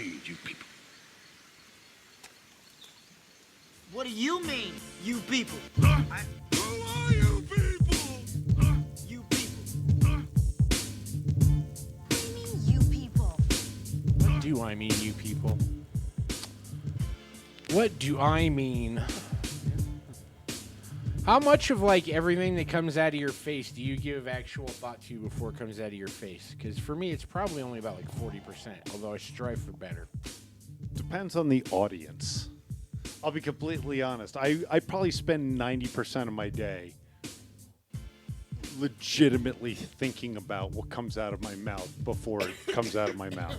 mean, you people? What do you mean, you people? Who are you people? You people. What do you mean, you people? What do I mean, you people? What do I mean? How much of like everything that comes out of your face do you give actual thought to before it comes out of your face? Because for me, it's probably only about like 40%, although I strive for better. Depends on the audience. I'll be completely honest. I probably spend 90% of my day legitimately thinking about what comes out of my mouth before it comes out of my mouth.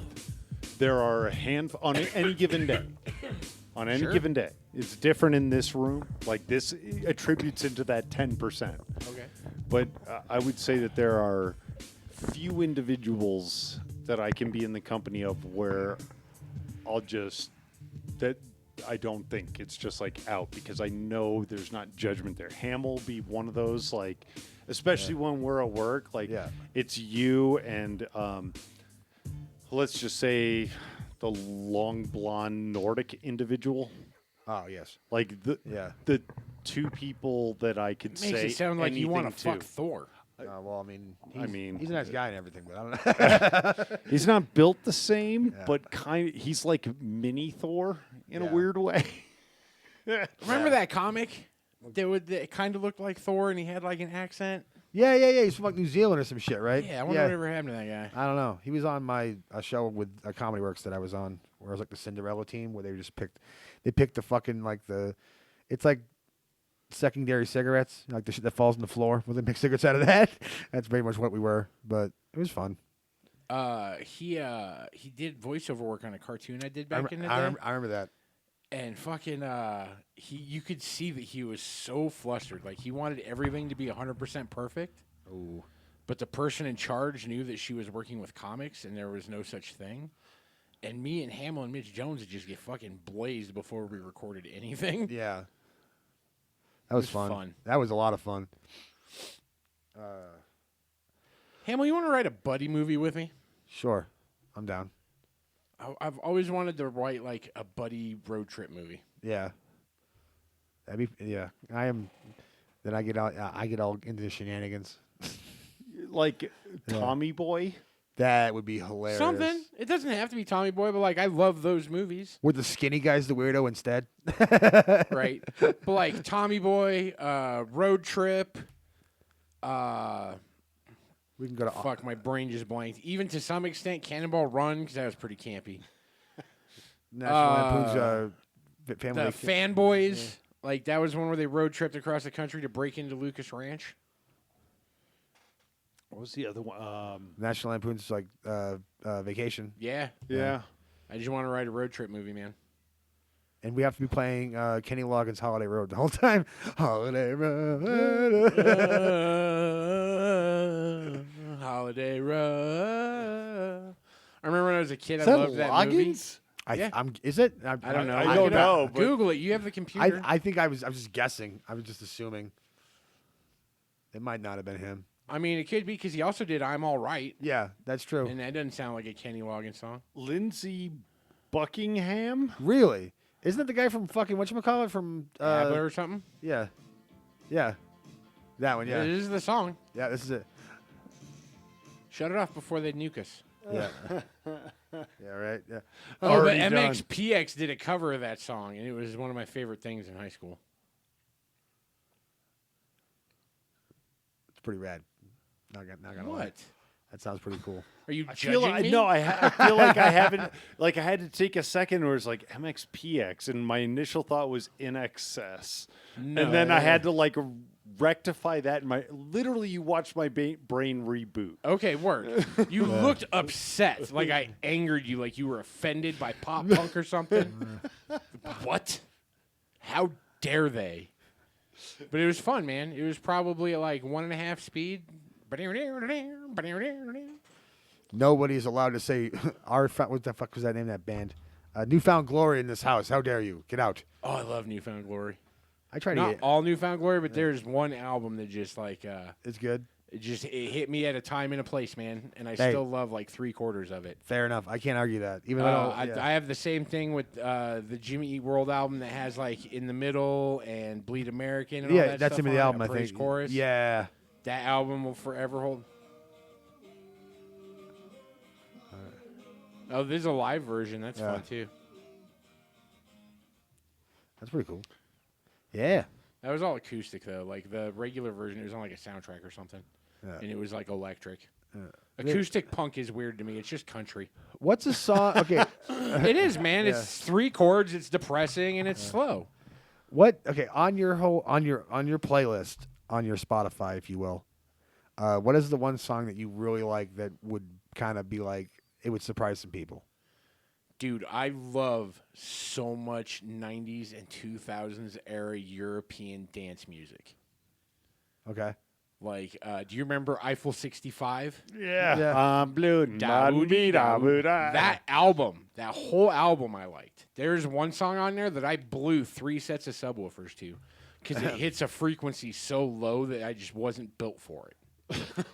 There are a handful on any given day. On any Sure. given day. It's different in this room. Like this attributes into that 10%. Okay. But I would say that there are few individuals that I can be in the company of where I'll just, that I don't think. It's just like out because I know there's not judgment there. Ham will be one of those, like, especially when we're at work, like it's you and let's just say the long blonde Nordic individual. Oh, yes. Like the two people that I could Makes say it sound like you want to anything fuck to. Thor. Well, I mean, he's a nice guy and everything, but I don't know. He's not built the same, but he's like mini Thor in a weird way. Remember that comic that kind of looked like Thor and he had like an accent? Yeah. He's from like New Zealand or some shit, right? Yeah, I wonder whatever happened to that guy. I don't know. He was on a show with Comedy Works that I was on, where I was like the Cinderella team, where they picked the fucking it's like secondary cigarettes, like the shit that falls on the floor. Where they make cigarettes out of that. That's pretty much what we were, but it was fun. He did voiceover work on a cartoon I did back in the day. I remember that. And fucking, you could see that he was so flustered. Like, he wanted everything to be 100% perfect. Ooh. But the person in charge knew that she was working with comics and there was no such thing. And me and Hamill and Mitch Jones would just get fucking blazed before we recorded anything. Yeah. That was fun. That was a lot of fun. Hamill, you want to write a buddy movie with me? Sure. I'm down. I've always wanted to write, like, a buddy road trip movie. Yeah. I am. Then I get all into the shenanigans. Like Tommy Boy. That would be hilarious. Something. It doesn't have to be Tommy Boy, but, like, I love those movies. Were the skinny guys the weirdo instead? Right. But, like, Tommy Boy, road trip, we can go to. fuck, my brain just blanked. Even to some extent, Cannonball Run, because that was pretty campy. National Lampoon's Family. The Fanboys, like, that was one where they road tripped across the country to break into Lucas Ranch. What was the other one? National Lampoon's like Vacation. Yeah. Yeah. I just want to write a road trip movie, man. And we have to be playing Kenny Loggins' Holiday Road the whole time. Holiday Road. Holiday Road. I remember when I was a kid, Is I that loved that movie. Loggins? Yeah. Is it? I don't know. I don't know. But Google it. You have the computer. I think I was just guessing. I was just assuming. It might not have been him. I mean, it could be because he also did "I'm All Right," Yeah, that's true. and that doesn't sound like a Kenny Loggins song. Lindsey Buckingham. Really? Isn't that the guy from fucking whatchamacallit from Adler or something. Yeah. Yeah. That one, yeah. This is the song. Yeah, this is it. Shut it off before they nuke us. Yeah. Yeah, right. Yeah. Oh, but Already done. MXPX did a cover of that song, and it was one of my favorite things in high school. It's pretty rad. Not gonna lie. What? That sounds pretty cool. Are you I judging feel me? no. I feel like I haven't. Like I had to take a second where it's like MXPX, and my initial thought was In Excess, No. and then I had to like rectify that. Literally, you watched my brain reboot. Okay, word. You looked upset, like I angered you, like you were offended by pop punk or something. What? How dare they? But it was fun, man. It was probably like 1.5 speed. Nobody's allowed to say what the fuck was that name of that band? Newfound Glory in this house. How dare you? Get out. Oh, I love Newfound Glory. I try to Not get all Newfound Glory, but there's one album that just like it's good. It hit me at a time and a place, man, and I Hey. still love like 3/4 of it. Fair enough. I can't argue that. Even though I have the same thing with the Jimmy Eat World album that has like In the Middle and Bleed American and all that that's stuff him in the on it, album. a I praise think. chorus. Yeah. That album will forever hold. Oh, there's a live version. That's Yeah. fun too. That's pretty cool. Yeah. That was all acoustic though. Like the regular version, it was on like a soundtrack or something, Yeah. and it was like electric. Acoustic punk is weird to me. It's just country. What's a song? Okay. It is, man. Yeah. It's 3 chords. It's depressing and it's slow. What? Okay. On your playlist on your Spotify, if you will, what is the one song that you really like that would kind of be like it would surprise some people? Dude, I love so much 90s and 2000s era European dance music. Okay. Like, do you remember Eiffel 65? Yeah. Yeah. Blue. That album, that whole album I liked. There's one song on there that I blew 3 sets of subwoofers to because it hits a frequency so low that I just wasn't built for it.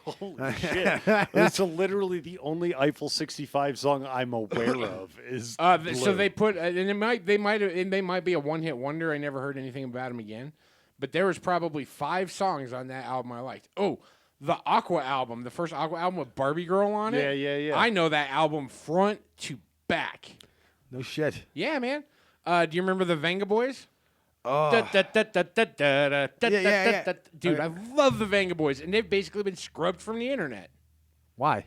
Holy shit. It's literally the only Eiffel 65 song I'm aware of is So Blue. they put, and they might be a one-hit wonder. I never heard anything about them again. But there was probably 5 songs on that album I liked. Oh, the Aqua album, the first Aqua album with Barbie Girl on it. Yeah. I know that album front to back. No shit. Yeah, man. Do you remember the Venga Boys? Oh. Yeah. Dude, I love the Venga Boys, and they've basically been scrubbed from the internet. Why? I'm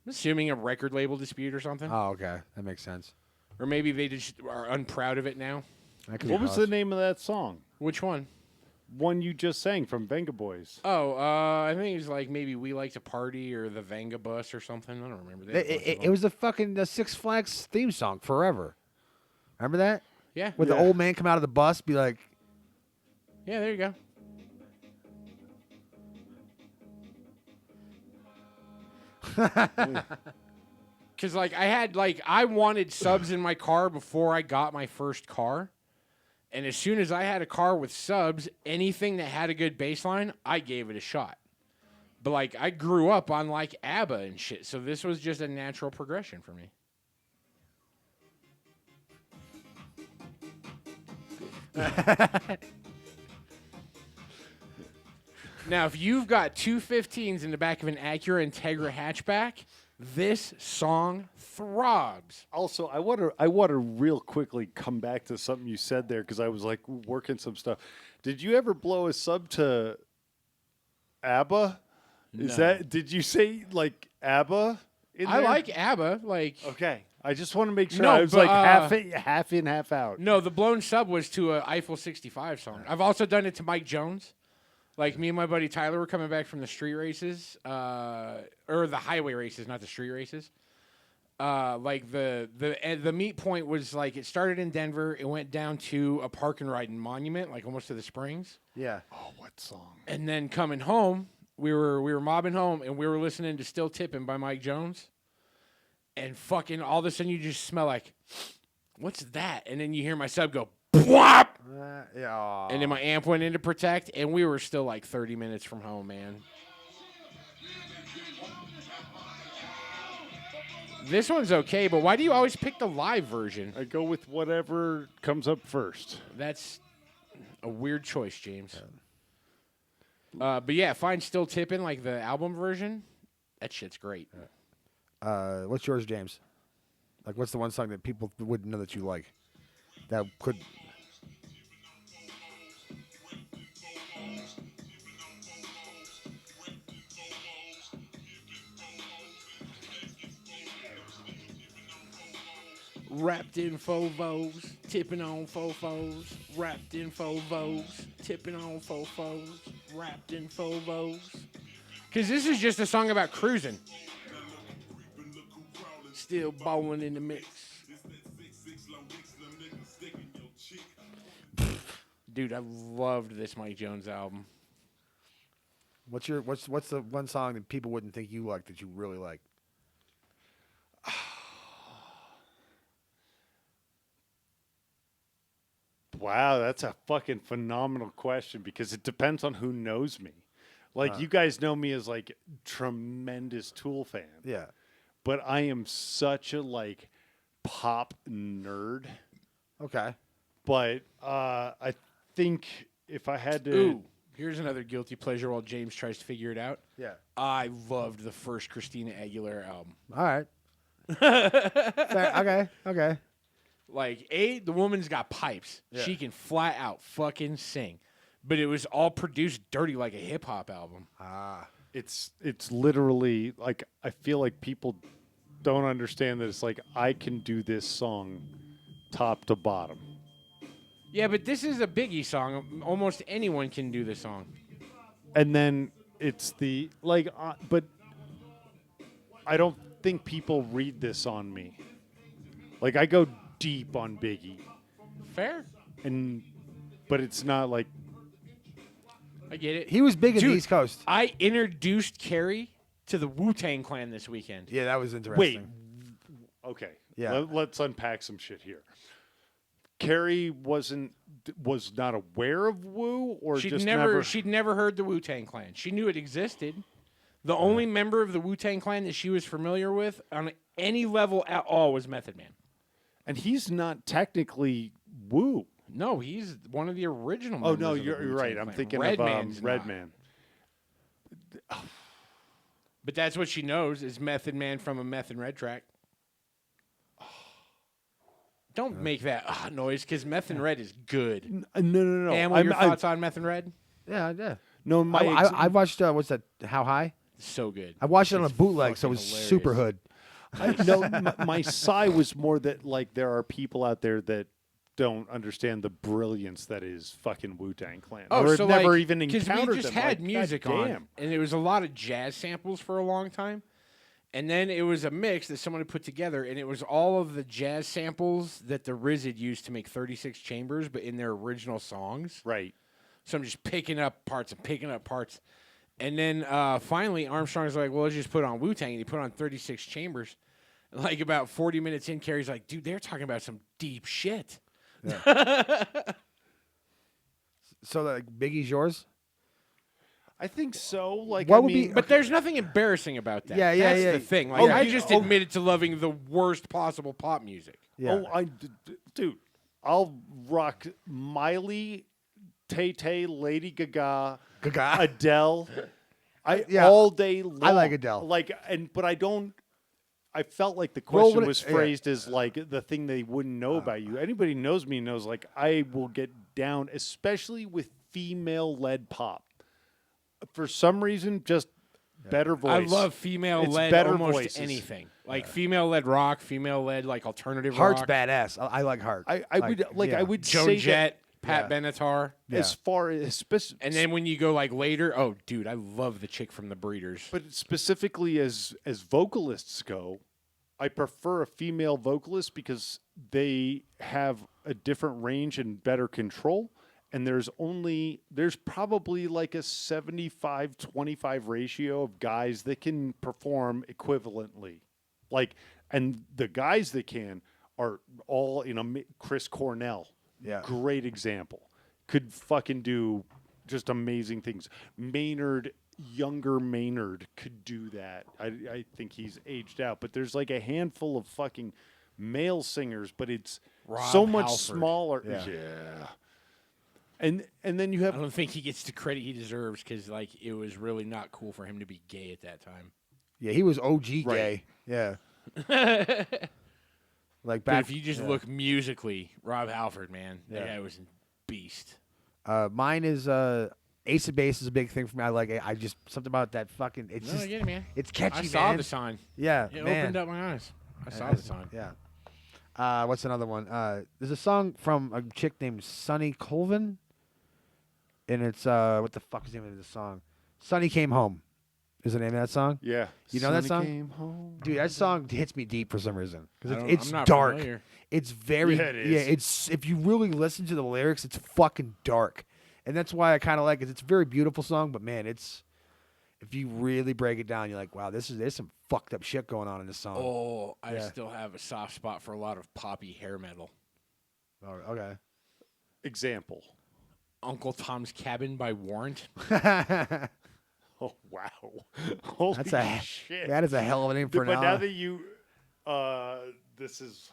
assuming a record label dispute or something. Oh, okay. That makes sense. Or maybe they just are unproud of it now. That could What be was cause. the name of that song? Which one? One you just sang from Venga Boys. Oh, I think it was like maybe We Like to Party or the Venga Bus or something. I don't remember. They had a bunch of It them. was the fucking Six Flags theme song, Forever. Remember that? Yeah. With the old man come out of the bus, be like, Yeah, there you go. Because, like, I wanted subs in my car before I got my first car. And as soon as I had a car with subs, anything that had a good bass line, I gave it a shot. But, like, I grew up on, like, ABBA and shit. So this was just a natural progression for me. Now, if you've got 215s in the back of an Acura Integra hatchback, this song throbs. Also, I want to real quickly come back to something you said there because I was like working some stuff. Did you ever blow a sub to ABBA? No. Did you say like ABBA? I like ABBA. Like, Okay, I just want to make sure No, I was but, like half in, half out. no, the blown sub was to a Eiffel 65 song. I've also done it to Mike Jones. Like, me and my buddy Tyler were coming back from the street races, or the highway races, not the street races. Like the meet point was like it started in Denver. It went down to a park and ride in Monument, like almost to the Springs. yeah. Oh, what song? And then coming home, we were mobbing home, and we were listening to "Still Tippin'" by Mike Jones. And fucking all of a sudden, you just smell like, what's that? And then you hear my sub go, "Bwop!" Yeah. And then my amp went into Protect, and we were still like 30 minutes from home, man. This one's okay, but why do you always pick the live version? I go with whatever comes up first. That's a weird choice, James. But yeah, find Still Tippin', like the album version. That shit's great. What's yours, James? Like, what's the one song that people wouldn't know that you like? That could. Wrapped in fofos, tipping on fofos. Wrapped in fofos, tipping on fofos. Wrapped in fofos. Because this is just a song about cruising. Still bowling in the mix. Dude, I loved this Mike Jones album. What's the one song that people wouldn't think you like that you really like? Wow, that's a fucking phenomenal question because it depends on who knows me. Like you guys know me as like tremendous Tool fan. Yeah. But I am such a like pop nerd. Okay. But I think if I had to Ooh, here's another guilty pleasure while James tries to figure it out. Yeah. I loved the first Christina Aguilera album. All right. Fair, okay. Okay. Like, the woman's got pipes. Yeah. She can flat out fucking sing. But it was all produced dirty like a hip hop album. Ah. it's literally like I feel like people don't understand that it's like I can do this song top to bottom. Yeah, but this is a Biggie song. Almost anyone can do this song. And then it's the like but I don't think people read this on me. Like I go deep on Biggie Fair. but it's not like I get it. He was big in Dude, the East Coast. I introduced Carrie to the Wu-Tang Clan this weekend. Yeah, that was interesting. wait. Okay. Yeah. Let's unpack some shit here. Carrie was not aware of Wu or She'd just never heard the Wu-Tang Clan. She knew it existed. The only member of the Wu-Tang Clan that she was familiar with on any level at all was Method Man. and he's not technically Wu. No, he's one of the original Oh members no, of the you're Wu-Tang right. I'm Clan. thinking Redman's of not. Redman. But that's what she knows is Method Man from a Meth and Red track. Don't make that noise because Meth and Red is good. No. And what are your thoughts on Meth and Red? Yeah, yeah. No, I watched, what's that, How High? So good. I watched it on a It's bootleg, so it fucking was hilarious. super hood. my sigh was more that like there are people out there that don't understand the brilliance that is fucking Wu-Tang Clan. or have never like, even 'cause encountered we just them. had Like, music goddamn. on, and it was a lot of jazz samples for a long time. And then it was a mix that someone had put together, and it was all of the jazz samples that the Riz had used to make 36 Chambers, but in their original songs. Right. So I'm just picking up parts and picking up parts. And then finally, Armstrong's like, well, let's just put on Wu-Tang. And he put on 36 Chambers. Like about 40 minutes in, Carrie's like, dude, they're talking about some deep shit. So, like, Biggie's yours? I think so. Like, What I would be- mean, But there's nothing embarrassing about that. Yeah, yeah, That's yeah. the thing. Like, Oh, I you- just oh. admitted to loving the worst possible pop music. Yeah. dude, I'll rock Miley, Tay Tay, Lady Gaga, Gaga. Adele. Yeah. All day long. I like Adele. But I don't. I felt like the Well, question what was yeah. phrased as like the thing they wouldn't know about you. Anybody who knows me knows like I will get down, especially with female-led pop. For some reason, just better voice. I love female-led better almost voices. anything. Like female-led rock, female-led like alternative Heart's rock. badass. I like Heart. I would like yeah. I would Joan say Jett, Yeah. Pat Benatar. Yeah. as far as And then when you go like later, oh, dude, I love the chick from The Breeders. but specifically as vocalists go, I prefer a female vocalist because they have a different range and better control. And there's probably like a 75-25 ratio of guys that can perform equivalently. Like, and the guys that can are all Chris Cornell. Yeah. Great example. Could fucking do just amazing things. Younger Maynard could do that. I think he's aged out, but there's like a handful of fucking male singers, but it's Rob so much Halford. smaller. Yeah. And then you I have don't think he gets the credit he deserves because like it was really not cool for him to be gay at that time. Yeah, he was OG gay. Right. Yeah. Like But back. if you just look musically, Rob Halford, man, that Yeah. guy was a beast. Mine is Ace of Base is a big thing for me. I like it. I just something about that fucking. It's No, just I get it, man. it's catchy, I saw man. the sign. Yeah, It man. opened up my eyes. I saw the sign. Yeah. What's another one? There's a song from a chick named Sunny Colvin, and it's what the fuck is the name of the song? Sunny Came Home is the name of that song. yeah. You know that Sonny song? Came home. Dude, that song hits me deep for some reason because I'm it's not dark. familiar. It's very Yeah, it is. yeah. It's if you really listen to the lyrics, it's fucking dark, and that's why I kind of like it. It's a very beautiful song, but man, it's if you really break it down, you're like, wow, there's some fucked up shit going on in this song. Oh, I Yeah. still have a soft spot for a lot of poppy hair metal. Oh, okay. Example. Uncle Tom's Cabin by Warrant. Oh wow! Holy That's a shit! that is a hell of an name for But an now hour. that you, this is.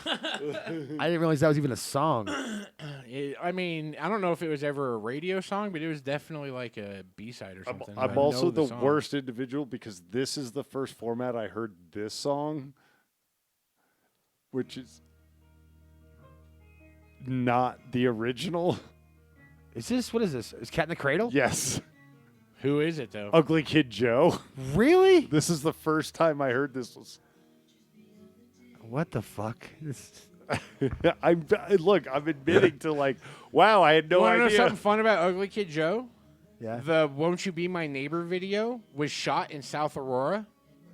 I didn't realize that was even a song. I mean, I don't know if it was ever a radio song, but it was definitely like a B-side or something. I I'm know also the song. worst individual because this is the first format I heard this song, which is not the original. Is this what is this? Is Cat in the Cradle? Yes, Who is it though? Ugly Kid Joe. Really? This is the first time I heard this. What the fuck? This- I'm admitting to like, wow, I had no You wanna know idea. something fun about Ugly Kid Joe? yeah. The "Won't You Be My Neighbor" video was shot in South Aurora,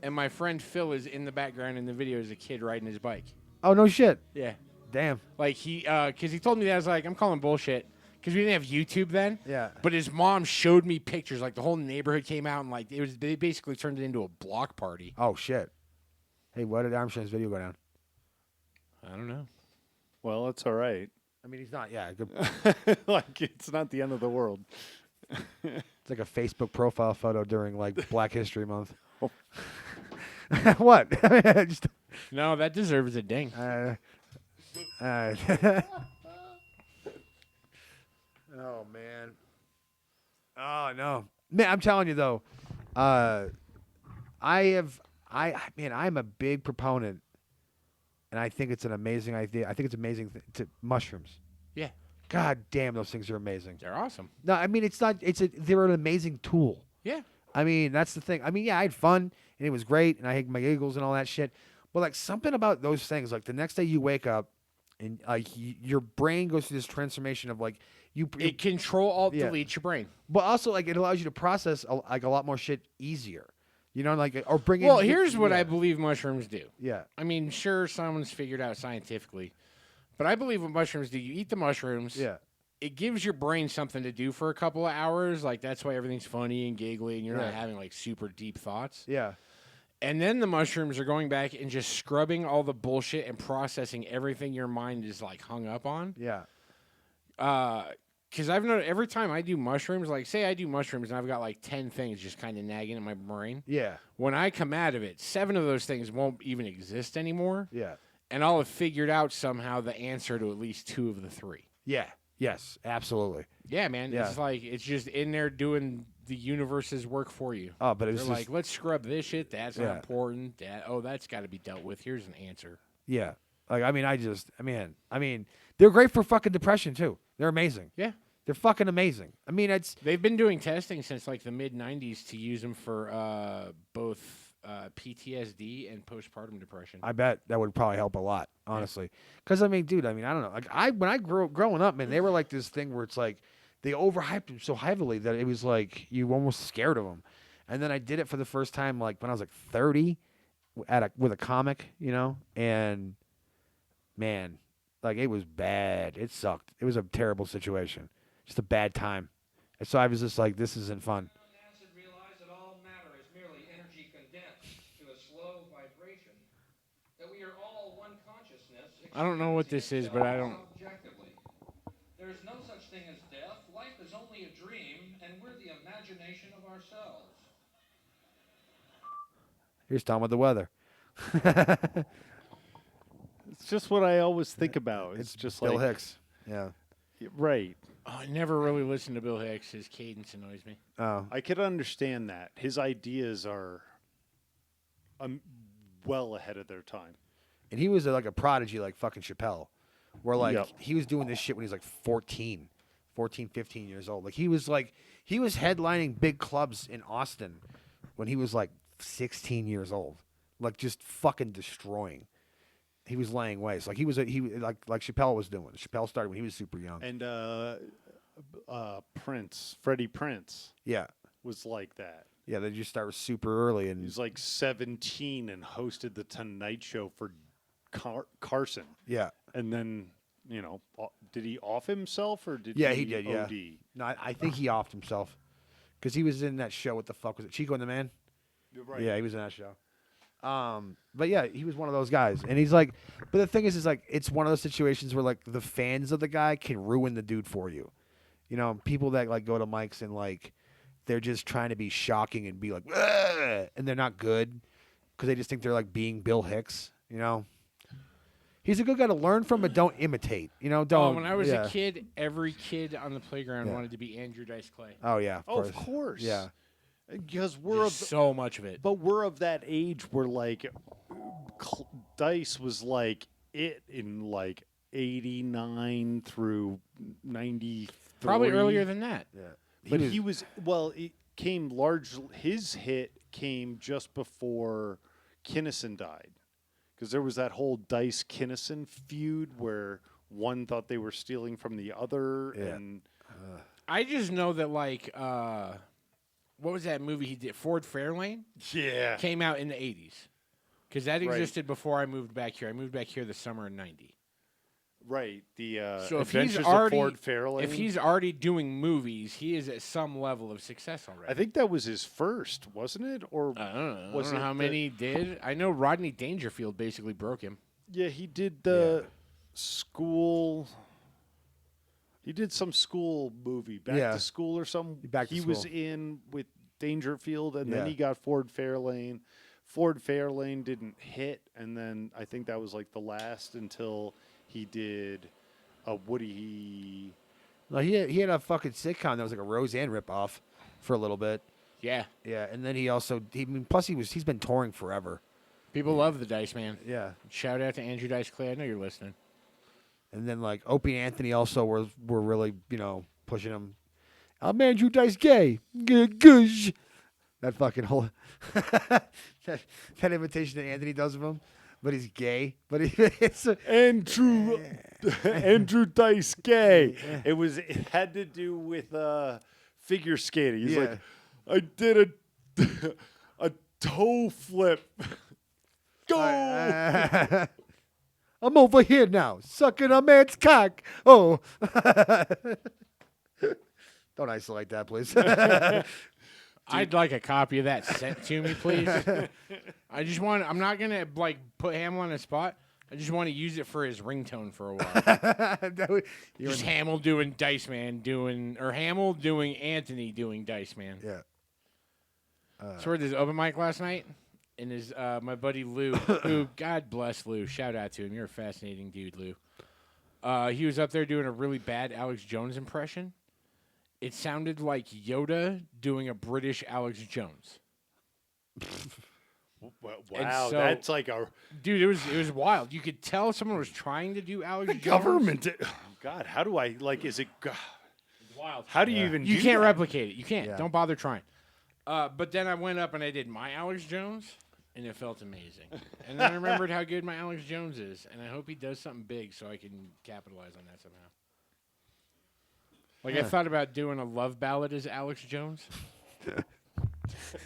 and my friend Phil is in the background in the video as a kid riding his bike. Oh no shit. Yeah, Damn. like because he told me that. I was like, I'm calling bullshit because we didn't have YouTube then. Yeah. But his mom showed me pictures. Like the whole neighborhood came out and like they basically turned it into a block party. Oh shit. Hey, why did Armstrong's video go down? I don't know. Well, it's all right. I mean, he's not. Yeah. Good. Like it's not the end of the world. It's like a Facebook profile photo during like Black History Month. Oh. What? Just, No, that deserves a ding. oh man. Oh no, man! I'm telling you though, I'm a big proponent, and I think it's an amazing idea. I think it's amazing to mushrooms. Yeah, God damn, those things are amazing. they're awesome. No, I mean it's not. They're an amazing tool. Yeah. I mean, that's the thing. I mean, yeah, I had fun and it was great and I had my giggles and all that shit. But like something about those things, like the next day you wake up and like your brain goes through this transformation of like It control alt Yeah. deletes your brain. but also like it allows you to process like a lot more shit easier. You know, like or bring Well, in. here's what yeah, I believe mushrooms do. Yeah. I mean, sure, someone's figured out scientifically, but I believe what mushrooms do. You eat the mushrooms. Yeah. It gives your brain something to do for a couple of hours. Like that's why everything's funny and giggly, and you're Yeah. not having like super deep thoughts. Yeah. And then the mushrooms are going back and just scrubbing all the bullshit and processing everything your mind is like hung up on. Yeah. Because I've noticed every time I do mushrooms, like say I do mushrooms and I've got like 10 things just kind of nagging in my brain. Yeah. When I come out of it, 7 of those things won't even exist anymore. Yeah. And I'll have figured out somehow the answer to at least 2 of the 3. Yeah. Yes. Absolutely. Yeah, man. Yeah. It's like it's just in there doing the universe's work for you. Oh, but it They're was like, just, let's scrub this shit. That's Yeah. not important. That's got to be dealt with. Here's an answer. yeah. Like I mean, they're great for fucking depression too. They're amazing. Yeah. They're fucking amazing. I mean, it's They've been doing testing since like the mid 90s to use them for both PTSD and postpartum depression. I bet that would probably help a lot, honestly. Because I mean, dude, I don't know. Like when I growing up, man, they were like this thing where it's like they overhyped them so heavily that it was like you were almost scared of them. And then I did it for the first time, like when I was like 30, with a comic, you know, and man, like it was bad. It sucked. It was a terrible situation, just a bad time. And so I was just like, this isn't fun. Acid realize that all matter is merely energy condensed to a slow vibration, that we are all one consciousness. I don't know what this is, but I don't. Objectively. There is no such thing as death. Life is only a dream, and we're the imagination of ourselves. Here's Tom with the weather. It's just what I always think about. It's just Bill like Hicks. Yeah. right. Oh, I never really listened to Bill Hicks. His cadence annoys me. Oh. I could understand that. His ideas are well ahead of their time. And he was like a prodigy like fucking Chappelle. Where like Yep. he was doing this shit when he was like 14, 15 years old. Like he was headlining big clubs in Austin when he was like 16 years old. Like just fucking destroying. He was laying waste. Like like Chappelle was doing. Chappelle started when he was super young. And Freddie Prince Yeah. was like that. Yeah, they just started super early He and was like 17 and hosted the Tonight Show for Carson. yeah. And then, did he off himself or did Yeah, he he did, yeah. OD? No, I think he offed himself. Because he was in that show. What the fuck was it? Chico and the Man? Right. Yeah, he was in that show. But yeah, he was one of those guys, and he's like, but the thing is like it's one of those situations where like the fans of the guy can ruin the dude for you, you know, people that like go to mics and like they're just trying to be shocking and be like, "Ugh," and they're not good because they just think they're like being Bill Hicks. You know, he's a good guy to learn from, but don't imitate. You know, don't. when I was yeah. a kid, every kid on the playground Yeah. wanted to be Andrew Dice Clay. Oh yeah. Of course. Yeah. Because we're There's of, so much of it. but we're of that age where like Dice was like it in like 89 through 93. Probably earlier than that. Yeah. But he was well. It came large. His hit came just before Kinnison died, because there was that whole Dice Kinnison feud where one thought they were stealing from the other, Yeah. and I just know that like what was that movie he did? Ford Fairlane yeah, came out in the 80s. Because that Right. existed before I moved back here. I moved back here the summer of 90. right. The So if Adventures he's already of Ford Fairlane. if he's already doing movies, he is at some level of success already. I think that was his first, wasn't it? Or I don't know. Was I don't know it how the- many he did. I know Rodney Dangerfield basically broke him. yeah, he did the school. He did some school movie, Back Yeah. to School or something. Back to he was School. in with Dangerfield, and then Yeah. he got Ford Fairlane. Ford Fairlane didn't hit, and then I think that was like the last until he did a Woody. No, he had a fucking sitcom that was like a Roseanne ripoff for a little bit. Yeah. Yeah, and then he also plus he's been touring forever. People love the Dice Man. Yeah. Shout out to Andrew Dice Clay. I know you're listening. And then like Opie and Anthony also were really, pushing him. I'm Andrew Dice Gay. Gush. That fucking whole that imitation that Anthony does of him, but he's gay. But it's Andrew Andrew Dice Gay. It had to do with figure skating. He's Yeah. like, I did a toe flip. Go. I'm over here now, sucking a man's cock. Oh. Don't isolate that, please. I'd like a copy of that sent to me, please. I'm not going to like put Hamill on the spot. I just want to use it for his ringtone for a while. Just Hamill doing Dice Man or Hamill doing Anthony doing Dice Man. Yeah. So we did this open mic last night, and his my buddy Lou, who God bless Lou, shout out to him. You're a fascinating dude, Lou. He was up there doing a really bad Alex Jones impression. It sounded like Yoda doing a British Alex Jones. Wow, so- that's like a Dude, it was wild. You could tell someone was trying to do Alex Jones. government. Oh, God, how do I like? Is it? Wild. How do you even? You do can't that? replicate it. You can't. Yeah. Don't bother trying. But then I went up and I did my Alex Jones, and it felt amazing. And then I remembered how good my Alex Jones is, and I hope he does something big so I can capitalize on that somehow. Like I thought about doing a love ballad as Alex Jones.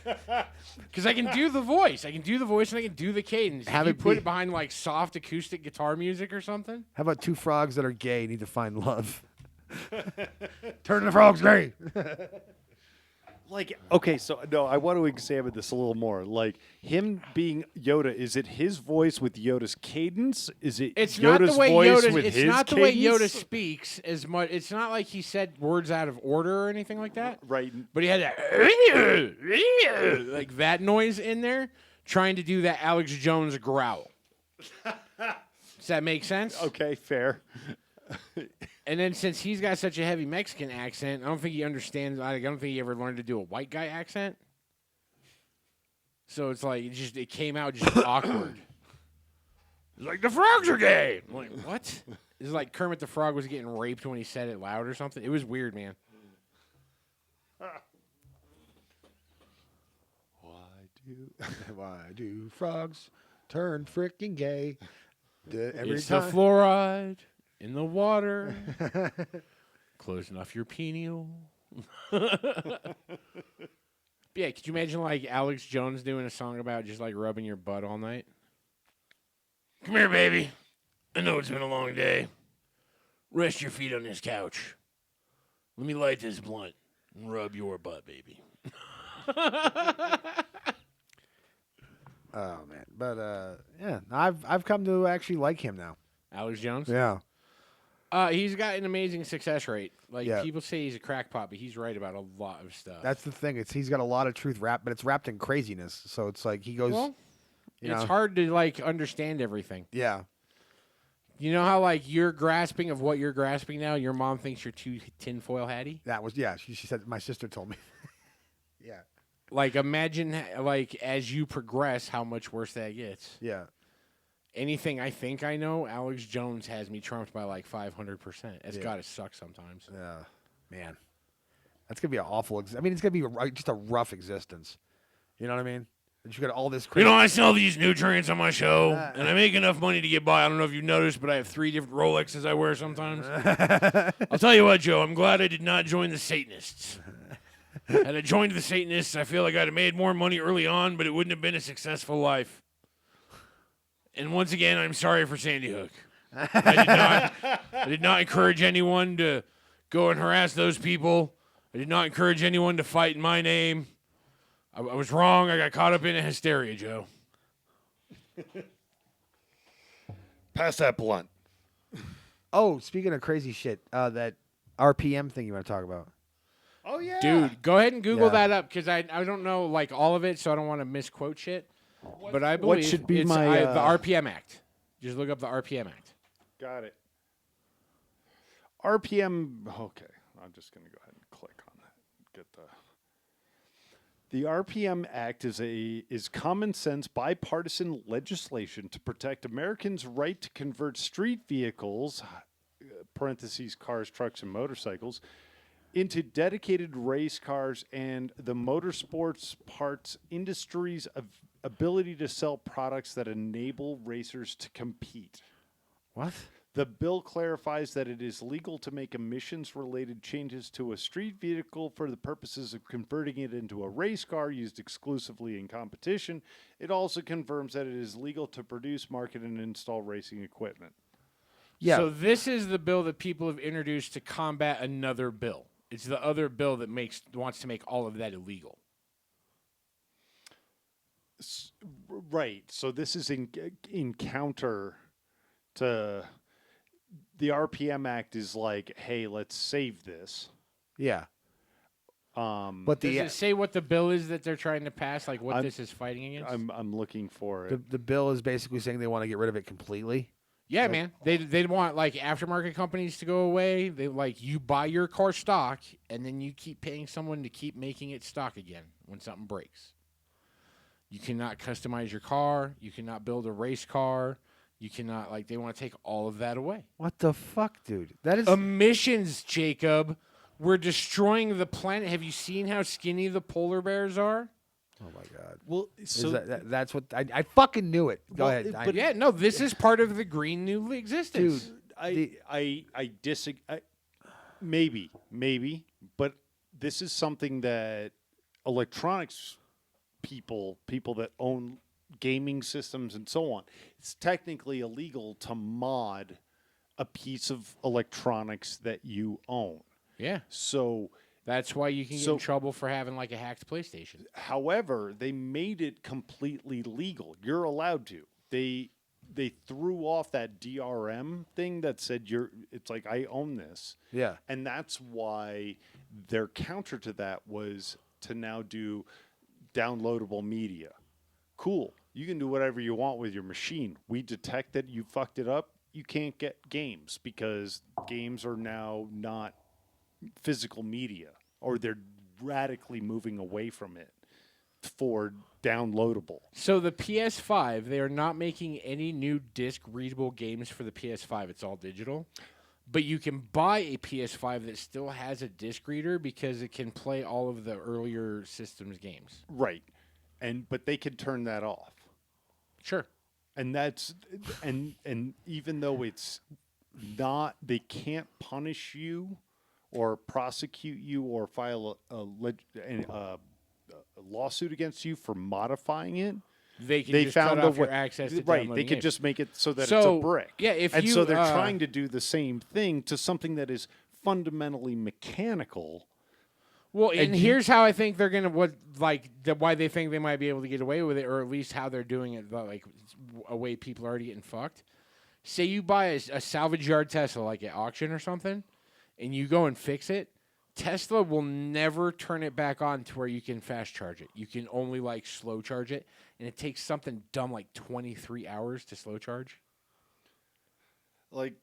Because I can do the voice. I can do the voice and I can do the cadence. Have If you it put be- it behind like soft acoustic guitar music or something. How about two frogs that are gay need to find love? Turn the frogs gay. Like, okay, so no, I want to examine this a little more. Like him being Yoda, is it his voice with Yoda's cadence? Is it It's Yoda's not the way voice Yoda. with It's his not the way Yoda cadence? speaks as much. It's not like he said words out of order or anything like that. Right. But he had that like that noise in there, trying to do that Alex Jones growl. Does that make sense? Okay, fair. And then since he's got such a heavy Mexican accent, I don't think he understands. I don't think he ever learned to do a white guy accent. So it's like it came out just awkward. It's like the frogs are gay. I'm like, what? It's like Kermit the Frog was getting raped when he said it loud or something. It was weird, man. Why do frogs turn freaking gay? Every It's the time. fluoride in the water. Closing off your pineal. Yeah, could you imagine like Alex Jones doing a song about just like rubbing your butt all night? Come here, baby. I know it's been a long day. Rest your feet on this couch. Let me light this blunt and rub your butt, baby. Oh man, but yeah, I've come to actually like him now. Alex Jones? Yeah, He's got an amazing success rate. Like Yeah. people say he's a crackpot, but he's right about a lot of stuff. That's the thing. He's got a lot of truth wrapped, but it's wrapped in craziness. So it's like he goes. well, you it's know. hard to like understand everything. Yeah. You know how like you're grasping of what you're grasping now. Your mom thinks you're too tinfoil hatty. That was She said my sister told me. Yeah. Like imagine like as you progress, how much worse that gets. Yeah. Anything I think I know, Alex Jones has me trumped by like 500%. It's Yeah. got to suck sometimes. Yeah. Man, that's gonna be an awful. I mean, it's gonna be just a rough existence. You know what I mean? And you got all this. You know, I sell these nutrients on my show, and I make enough money to get by. I don't know if you've noticed, but I have 3 different Rolexes I wear sometimes. I'll tell you what, Joe, I'm glad I did not join the Satanists. Had I joined the Satanists, I feel like I'd have made more money early on, but it wouldn't have been a successful life. And once again, I'm sorry for Sandy Hook. I did not encourage anyone to go and harass those people. I did not encourage anyone to fight in my name. I was wrong. I got caught up in a hysteria, Joe. Pass that blunt. Oh, speaking of crazy shit, that RPM thing you want to talk about? Oh yeah, Dude, go ahead and Google Yeah. that up because I don't know like all of it, so I don't want to misquote shit. But I believe should be it's, my, the RPM Act. Just look up the RPM Act. Got it. RPM. Okay, I'm just gonna go ahead and click on that. Get the RPM Act is common sense bipartisan legislation to protect Americans' right to convert street vehicles (parentheses cars, trucks, and motorcycles) into dedicated race cars and the motorsports parts industry's ability to sell products that enable racers to compete. What? The bill clarifies that it is legal to make emissions-related changes to a street vehicle for the purposes of converting it into a race car used exclusively in competition. It also confirms that it is legal to produce, market, and install racing equipment. Yeah. So this is the bill that people have introduced to combat another bill. It's the other bill that wants to make all of that illegal. Right. So this is in counter to the RPM Act is like, hey, let's save this. Yeah. But Does the it say what the bill is that they're trying to pass? Like what this is fighting against? I'm looking for it. the bill is basically saying they want to get rid of it completely. Yeah, man. They want like aftermarket companies to go away. They like you buy your car stock and then you keep paying someone to keep making it stock again when something breaks. You cannot customize your car. You cannot build a race car. You cannot like they want to take all of that away. What the fuck, dude? That is Emissions, Jacob. We're destroying the planet. Have you seen how skinny the polar bears are? Oh my god. Well, Is that's what I fucking knew it. Go Well, ahead. but- Yeah, no, this is part of the green new existence. Dude, I disagree. Maybe, but this is something that electronics people that own gaming systems and so on, it's technically illegal to mod a piece of electronics that you own. Yeah. So, That's why you can get in trouble for having like a hacked PlayStation. however, they made it completely legal. You're allowed to. They threw off that DRM thing that said it's like I own this. Yeah. And that's why their counter to that was to now do downloadable media. Cool. You can do whatever you want with your machine. We detect that you fucked it up. You can't get games because games are now not physical media, or they're radically moving away from it for downloadable. So the PS5, they are not making any new disc readable games for the PS5. It's all digital. But you can buy a PS5 that still has a disc reader because it can play all of the earlier systems games. Right. But they can turn that off. Sure. And that's and even though it's not, they can't punish you or prosecute you or file a lawsuit against you for modifying it. They can They just found cut a off your way, access to right. downloading They could games. just make it so that it's So, a brick. yeah, if and you, so they're trying to do the same thing to something that is fundamentally mechanical. Well, and and here's how I think they're gonna why they think they might be able to get away with it, or at least how they're doing it, like a way people are already getting fucked. say you buy a salvage yard Tesla like at auction or something, and you go and fix it, Tesla will never turn it back on to where you can fast charge it. You can only like slow charge it, and it takes something dumb like 23 hours to slow charge. Like,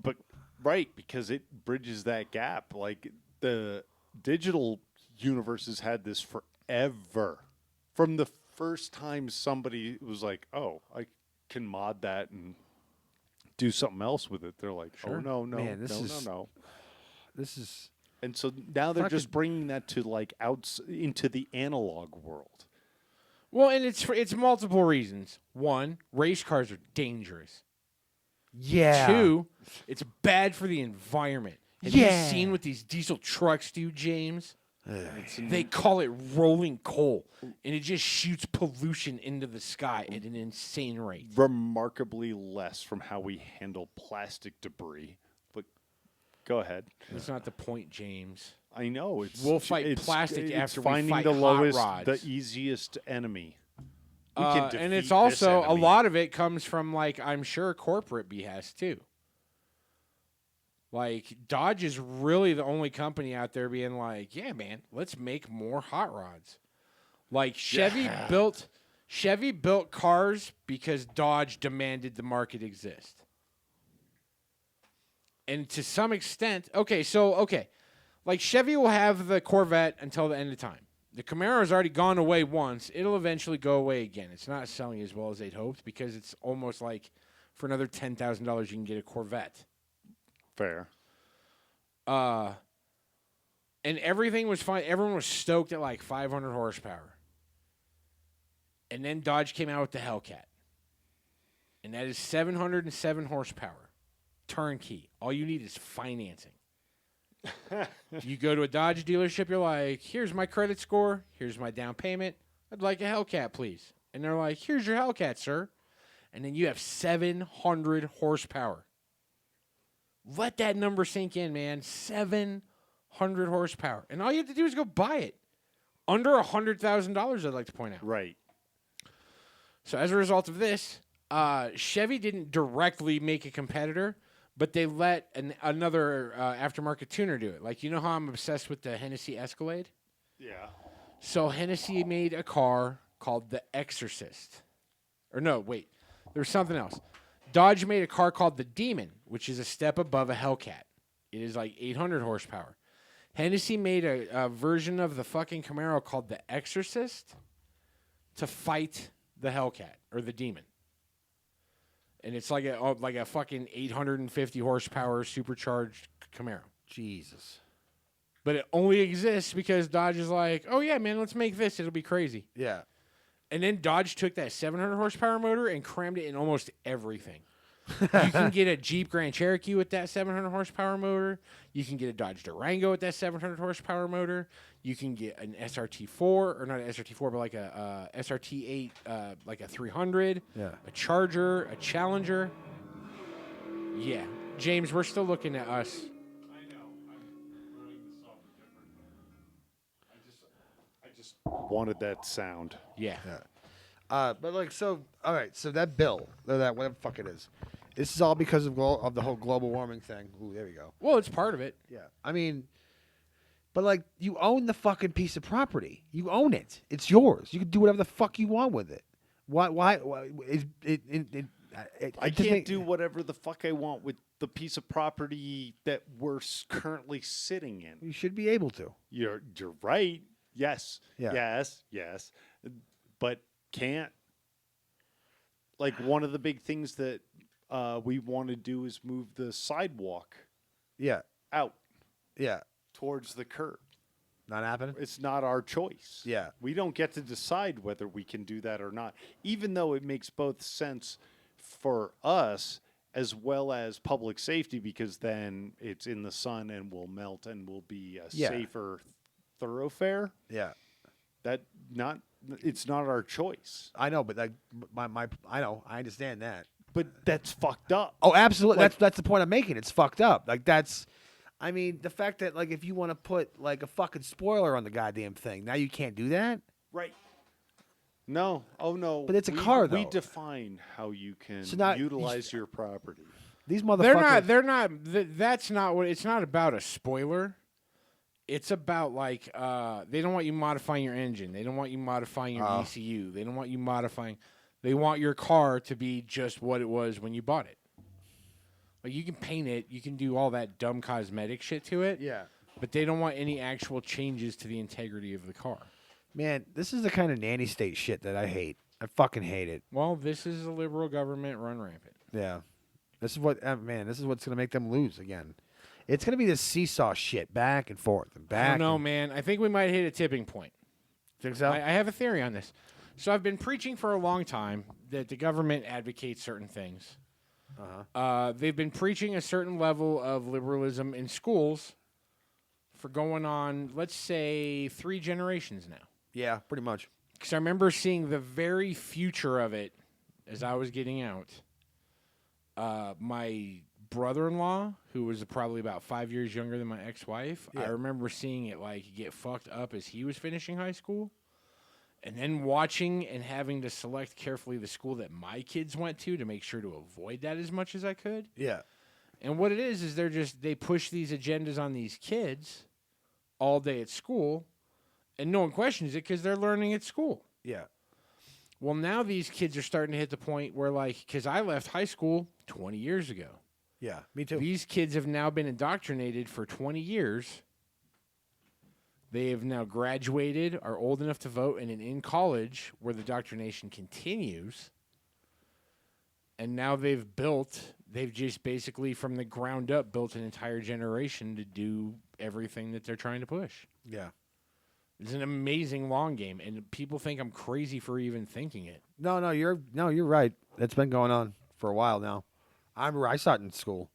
but right, because it bridges that gap. Like the digital universe has had this forever. From the first time somebody was like, "Oh, I can mod that and do something else with it," they're like, Sure. "Oh no, no, Man, no." This is And so now they're Fucking- just bringing that to like into the analog world. Well, and it's multiple reasons. One, race cars are dangerous. yeah. Two, it's bad for the environment. Have Yeah. you seen what these diesel trucks do, James? They call it rolling coal, and it just shoots pollution into the sky at an insane rate. Remarkably less from how we handle plastic debris. But go ahead. That's not the point, James. I know We'll fight plastic it's after we finding fight the hot lowest, rods. the easiest enemy. We And defeat it's this also a enemy. lot of it comes from like I'm sure corporate BS too. Like Dodge is really the only company out there being like, yeah, man, let's make more hot rods. Like Chevy built cars because Dodge demanded the market exist. And to some extent, okay, like Chevy will have the Corvette until the end of time. The Camaro's already gone away once. It'll eventually go away again. It's not selling as well as they'd hoped because it's almost like for another $10,000 you can get a Corvette. Fair. And everything was fine. Everyone was stoked at like 500 horsepower. And then Dodge came out with the Hellcat. And that is 707 horsepower. Turnkey. All you need is financing. You go to a Dodge dealership, you're like, here's my credit score, here's my down payment, I'd like a Hellcat, please. And they're like, here's your Hellcat, sir. And then you have 700 horsepower. Let that number sink in, man. 700 horsepower. And all you have to do is go buy it. Under $100,000, I'd like to point out. Right. So as a result of this, Chevy didn't directly make a competitor, but they let another aftermarket tuner do it. Like, you know how I'm obsessed with the Hennessy Escalade? Yeah. So Hennessy made a car called the Exorcist. Or no, wait. There's something else. Dodge made a car called the Demon, which is a step above a Hellcat. It is like 800 horsepower. Hennessy made a version of the fucking Camaro called the Exorcist to fight the Hellcat or the Demon. And it's like a fucking 850 horsepower supercharged Camaro. Jesus. But it only exists because Dodge is like, oh yeah, man, let's make this. It'll be crazy. Yeah. And then Dodge took that 700 horsepower motor and crammed it in almost everything. You can get a Jeep Grand Cherokee with that 700 horsepower motor. You can get a Dodge Durango with that 700 horsepower motor. You can get an SRT4, or not an SRT4, but like a SRT8, like a 300. Yeah. A Charger, a Challenger. Yeah. James, we're still looking at us. I know. I'm running this off different. I just wanted that sound. Yeah. But like, so all right, so that bill, or that whatever the fuck it is, this is all because of the whole global warming thing. Ooh, there we go. Well, it's part of it. Yeah. I mean, but like, you own the fucking piece of property. You own it. It's yours. You can do whatever the fuck you want with it. Why is it I just can't make- do whatever the fuck I want with the piece of property that we're currently sitting in. You should be able to. You're right. Yes. Yeah. Yes. But can't. Like one of the big things that we want to do is move the sidewalk Yeah. out Yeah. towards the curb. Not happening. It's not our choice. Yeah. We don't get to decide whether we can do that or not, even though it makes both sense for us as well as public safety, because then it's in the sun and will melt and will be a Yeah. safer thoroughfare. Yeah. It's not our choice. I know, but like I know, I understand that. But that's fucked up. Oh, absolutely. Like- That's the point I'm making. It's fucked up. Like that's, I mean, the fact that like if you want to put like a fucking spoiler on the goddamn thing, now you can't do that. Right. No. Oh no. But it's a car, We though. define how you can So not- utilize your property. These motherfuckers. They're not. That's not what. It's not about a spoiler. It's about like they don't want you modifying your engine. They don't want you modifying your ECU. They don't want you modifying. They want your car to be just what it was when you bought it. Like you can paint it, you can do all that dumb cosmetic shit to it. Yeah. But they don't want any actual changes to the integrity of the car. Man, this is the kind of nanny state shit that I hate. I fucking hate it. Well, this is a liberal government run rampant. Yeah. This is what man. This is what's gonna make them lose again. It's gonna be this seesaw shit, back and forth and back. I don't know, and- man. I think we might hit a tipping point. Think so? I have a theory on this. So I've been preaching for a long time that the government advocates certain things. They've been preaching a certain level of liberalism in schools for going on, let's say, 3 generations now. Yeah, pretty much. Because I remember seeing the very future of it as I was getting out. My brother-in-law, who was probably about 5 years younger than my ex-wife, I remember seeing it like get fucked up as he was finishing high school. And then watching and having to select carefully the school that my kids went to make sure to avoid that as much as I could. Yeah. And what it is they push these agendas on these kids all day at school, and no one questions it because they're learning at school. Yeah. Well, now these kids are starting to hit the point where, like, because I left high school 20 years ago. Yeah. Me too. These kids have now been indoctrinated for 20 years. They have now graduated, are old enough to vote, and in college where the indoctrination continues. And now they've just basically from the ground up built an entire generation to do everything that they're trying to push. Yeah. It's an amazing long game, and people think I'm crazy for even thinking it. No, you're right. It's been going on for a while now. I remember I saw it in school,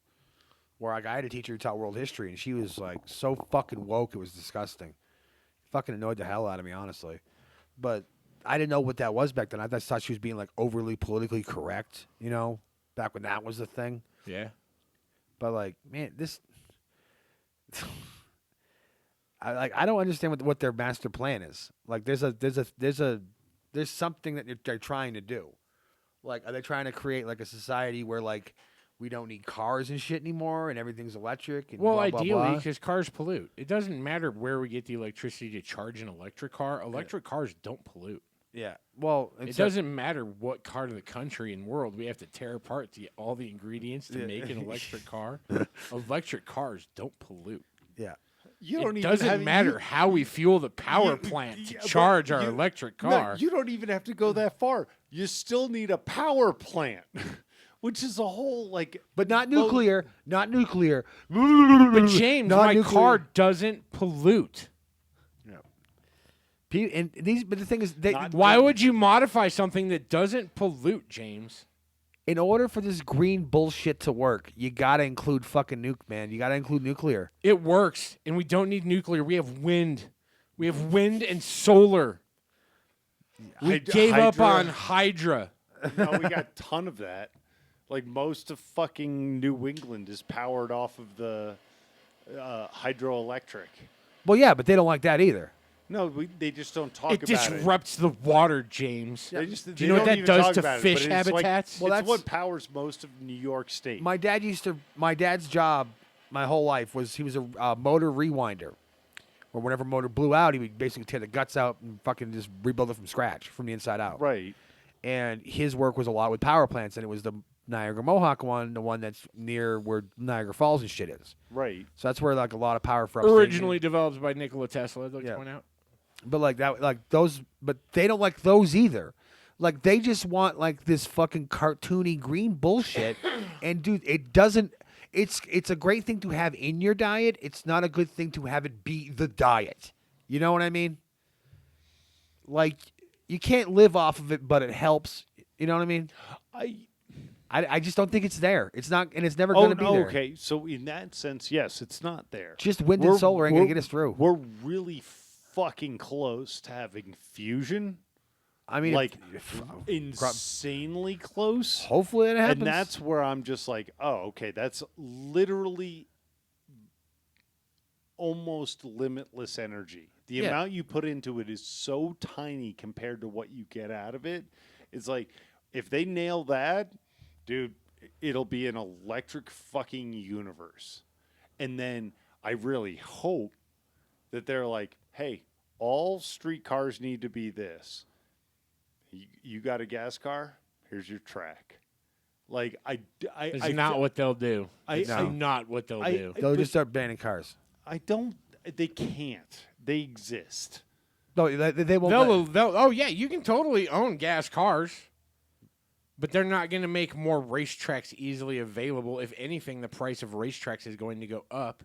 where I had a teacher who taught world history, and she was like so fucking woke, it was disgusting. Fucking annoyed the hell out of me, honestly. But I didn't know what that was back then. I just thought she was being like overly politically correct, you know, back when that was the thing. Yeah. But like, man, this. I don't understand what their master plan is. Like, there's something that they're trying to do. Like, are they trying to create like a society where like we don't need cars and shit anymore and everything's electric? And Well, blah, blah, ideally, blah? because cars pollute. It doesn't matter where we get the electricity to charge an electric car. Electric cars don't pollute. Yeah. Well, It doesn't matter what part of the country and world we have to tear apart to get all the ingredients to make an electric car. Electric cars don't pollute. Yeah. You don't It even doesn't have, matter how we fuel the power plant to yeah, charge but our you- electric No, car. you don't even have to go that far. You still need a power plant, which is a whole like. But not Well, nuclear. Not nuclear. But James, Not my nuclear. car doesn't pollute. But the thing is, Why would you modify something that doesn't pollute, James? in order for this green bullshit to work, you gotta include fucking nuke, man. You gotta include nuclear. It works, and we don't need nuclear. We have wind. We have wind and solar. We gave up Hydra. on Hydra. No, we got a ton of that. Like most of fucking New England is powered off of the hydroelectric. Well, yeah, but they don't like that either. No, they just don't talk It about disrupts the water, James. They just, Do they you know what don't that even does talk to about it, fish but it's like- habitats? Well, it's that's- what powers most of New York State. My dad's job my whole life was he was a motor rewinder. Or whenever a motor blew out, he would basically tear the guts out and fucking just rebuild it from scratch, from the inside out. Right. And his work was a lot with power plants, and it was the Niagara Mohawk one, the one that's near where Niagara Falls and shit is. Right. So that's where like a lot of power for upstate- Originally developed by Nikola Tesla, I'd like Yeah. to point out. But like that, like those, but they don't like those either. Like they just want like this fucking cartoony green bullshit, and dude, it doesn't. It's a great thing to have in your diet. It's not a good thing to have it be the diet. You know what I mean? Like you can't live off of it, but it helps. You know what I mean? I just don't think it's there. It's not, and it's never Oh, going to be no, there. okay. So in that sense, yes, it's not there. Just wind and solar ain't gonna get us through. We're really fucking close to having fusion. I mean, Like insanely close. hopefully it happens. And that's where I'm just like, oh, okay, that's literally almost limitless energy. The Yeah. amount you put into it is so tiny compared to what you get out of it. It's like if they nail that, dude, it'll be an electric fucking universe. And then I really hope that they're like, hey, all street cars need to be this. You got a gas car? Here's your track. Like It's not what they'll do. It's No. not what they'll do. They'll just start banning cars. I don't. They can't. They exist. No, they won't. Oh yeah, you can totally own gas cars, but they're not going to make more racetracks easily available. If anything, the price of racetracks is going to go up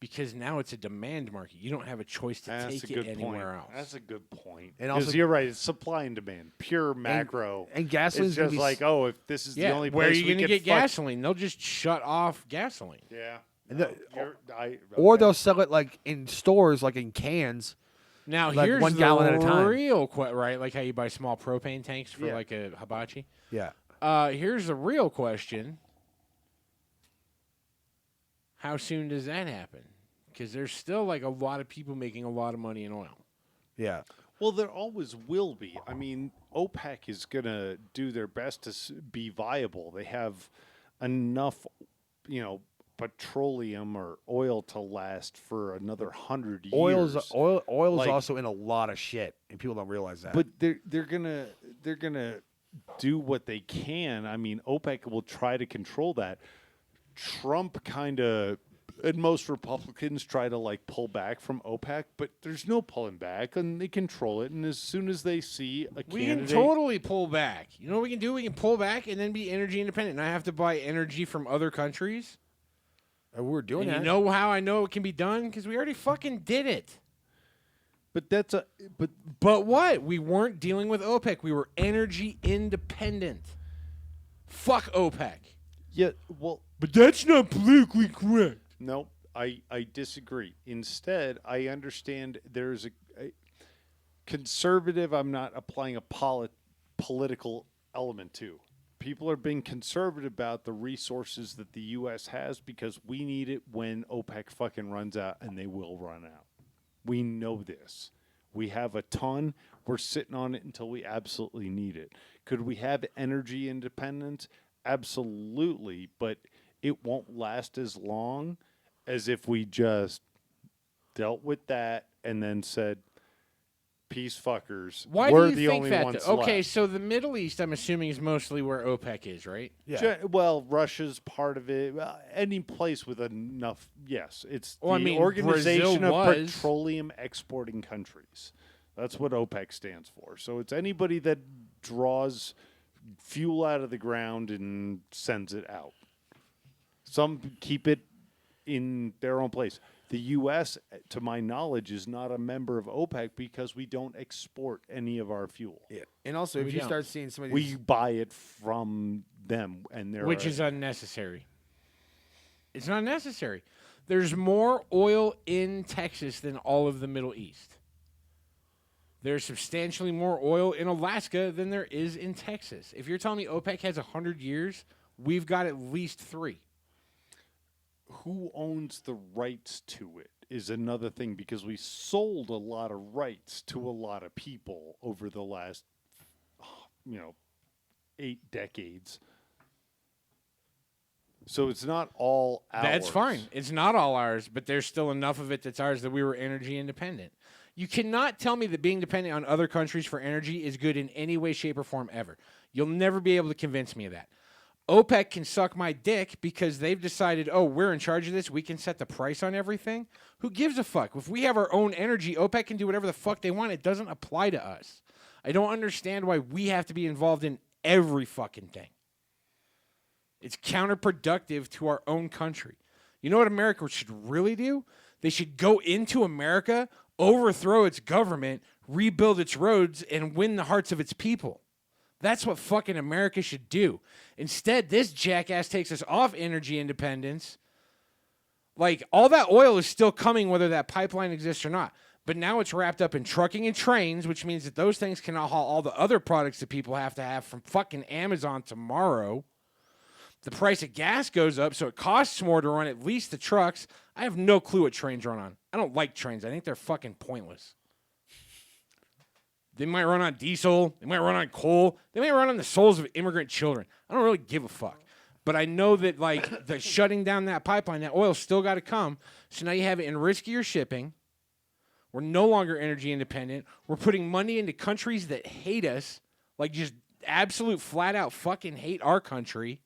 because now it's a demand market. You don't have a choice to That's take a it good anywhere point. else. That's a good point. And Because also- you're right. It's supply and demand, pure macro. and gasoline's It's gonna just be like, oh, if this is the yeah, only where are place you we going to can get gasoline? They'll just shut off gasoline. Yeah. And No, or okay. they'll sell it like in stores, like in cans. Now Like here's 1 the gallon at a time. real right, like how you buy small propane tanks for Yeah. like a hibachi. Yeah. Here's the real question: how soon does that happen? Because there's still like a lot of people making a lot of money in oil. Yeah. Well, there always will be. I mean, OPEC is going to do their best to be viable. They have enough, petroleum or oil to last for another 100 years. Oil is Like- also in a lot of shit, and people don't realize that. But they're gonna do what they can. I mean, OPEC will try to control that. Trump kind of and most Republicans try to like pull back from OPEC, but there's no pulling back, and they control it. And as soon as they see a We candidate, can totally pull back. You know what we can do? We can pull back and then be energy independent. And I have to buy energy from other countries. We're doing And that. you know how I know it can be done? Because we already fucking did it. but But what? We weren't dealing with OPEC. We were energy independent. Fuck OPEC. yeah, well, But that's not politically correct. no, I disagree. Instead, I understand there's a conservative. I'm not applying a political element to. People are being conservative about the resources that the U.S. has because we need it when OPEC fucking runs out, and they will run out. We know this. We have a ton. We're sitting on it until we absolutely need it. Could we have energy independence? Absolutely, but it won't last as long as if we just dealt with that and then said, peace fuckers. Why We're do you the think only that? ones Okay, left. so the Middle East, I'm assuming, is mostly where OPEC is, right? Yeah. Well, Russia's part of it. Any place with enough, yes. It's Well, I the mean, Organization Brazil of was. Petroleum Exporting Countries. That's what OPEC stands for. So it's anybody that draws fuel out of the ground and sends it out. Some keep it in their own place. The U.S., to my knowledge, is not a member of OPEC because we don't export any of our fuel. Yeah. And also, if We you don't. start seeing some of We these, buy it from them, and they're Which is unnecessary. It's not necessary. There's more oil in Texas than all of the Middle East. There's substantially more oil in Alaska than there is in Texas. If you're telling me OPEC has 100 years, we've got at least 3. who owns the rights to it is another thing because we sold a lot of rights to a lot of people over the last 8 decades. So it's not all ours. That's fine. It's not all ours, but there's still enough of it that's ours that we were energy independent. You cannot tell me that being dependent on other countries for energy is good in any way, shape, or form ever. You'll never be able to convince me of that. OPEC can suck my dick because they've decided, oh, we're in charge of this. We can set the price on everything. Who gives a fuck? If we have our own energy, OPEC can do whatever the fuck they want. It doesn't apply to us. I don't understand why we have to be involved in every fucking thing. It's counterproductive to our own country. You know what America should really do? They should go into America, overthrow its government, rebuild its roads, and win the hearts of its people. That's what fucking America should do. Instead, this jackass takes us off energy independence. Like, all that oil is still coming whether that pipeline exists or not. But now it's wrapped up in trucking and trains, which means that those things cannot haul all the other products that people have to have from fucking Amazon tomorrow. The price of gas goes up, so it costs more to run at least the trucks. I have no clue what trains run on. I don't like trains. I think they're fucking pointless. They might run on diesel. They might run on coal. They might run on the souls of immigrant children. I don't really give a fuck. But I know that, like, the shutting down that pipeline, that oil's still got to come. So now you have it in riskier shipping. We're no longer energy independent. We're putting money into countries that hate us, like just absolute flat out fucking hate our country.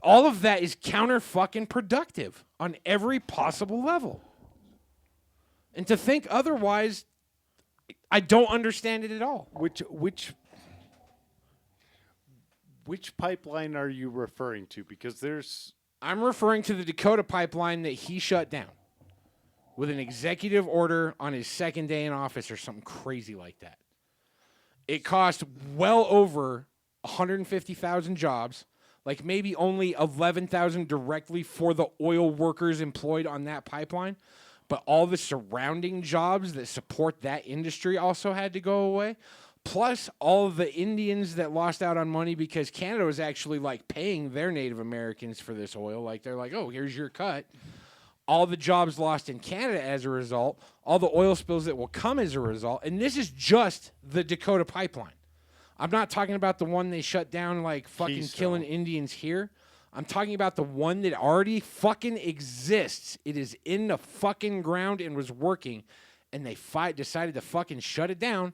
All of that is counter fucking productive on every possible level. And to think otherwise, I don't understand it at all. Which pipeline are you referring to? Because there's I'm referring to the Dakota pipeline that he shut down with an executive order on his second day in office or something crazy like that. It cost well over 150,000 jobs, like maybe only 11,000 directly for the oil workers employed on that pipeline. But all the surrounding jobs that support that industry also had to go away. Plus all of the Indians that lost out on money because Canada was actually like paying their Native Americans for this oil. Like they're like, oh, here's your cut. All the jobs lost in Canada as a result, all the oil spills that will come as a result. And this is just the Dakota pipeline. I'm not talking about the one they shut down like fucking Keystone. killing Indians here. I'm talking about the one that already fucking exists. It is in the fucking ground and was working. And they decided to fucking shut it down